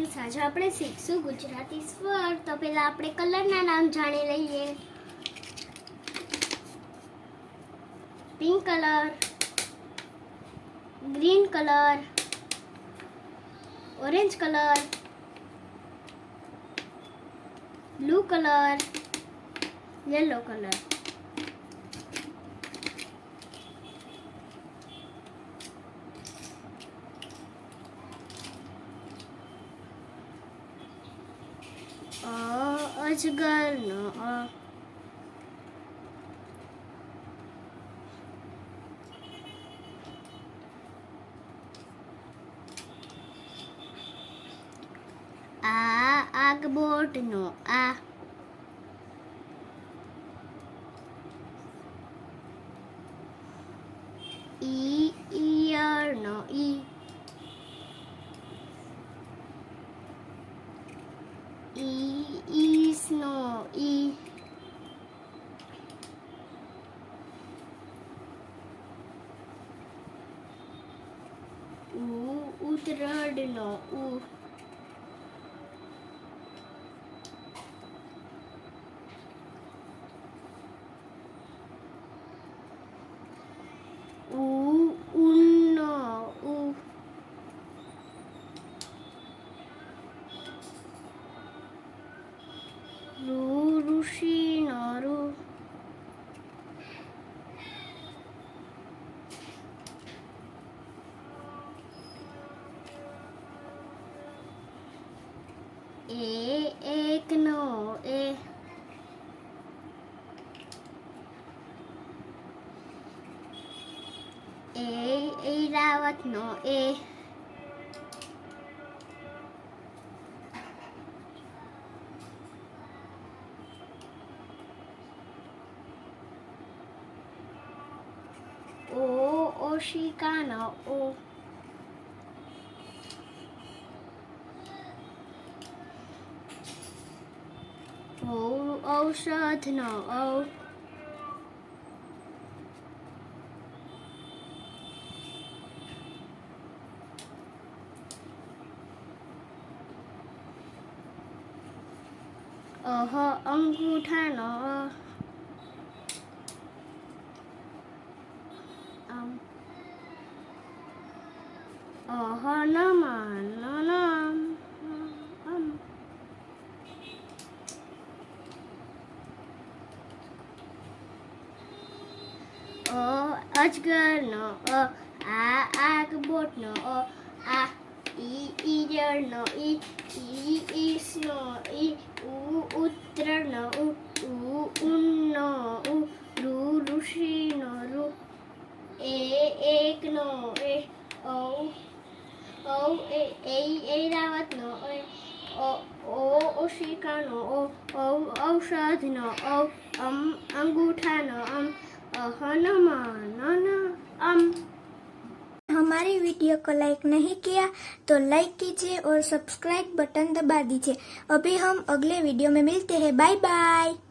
Friends, आज આપણે શીખશું ગુજરાતી સ્વર। તો પહેલા આપણે કલરના નામ જાણી લઈએ। Pink colour, green colour, orange colour, blue colour, yellow colour. અજગરનો અ, આગબોટનો આ, ઈયળનો ઈ, ઈસનો ઈ, ઉતરડનો ઉ, ઊનનો ઉ, ઋષિનો ઋ, એકનો એ, ઐરાવતનો એ, ઓશિકાનો ઓ, ઔષધનો ઔ, અંગૂઠાનો નમનો નમ, અજગરનો અ, આગબોટનો અ, આ ઈયળનો ઈ, ઈસનો ઈ, ઉતરનો ઉ, ઊનનો ઉ, ઋષિનો ઋ, એકનો એ, ઐરાવતનો એ, ઓશિકાનો ઓ, ઔષધનો ઔ, અંગૂઠાનો અમ, हनुमान हमारी वीडियो को लाइक नहीं किया तो लाइक कीजिए और सब्सक्राइब बटन दबा दीजिए। अभी हम अगले वीडियो में मिलते हैं। Bye bye.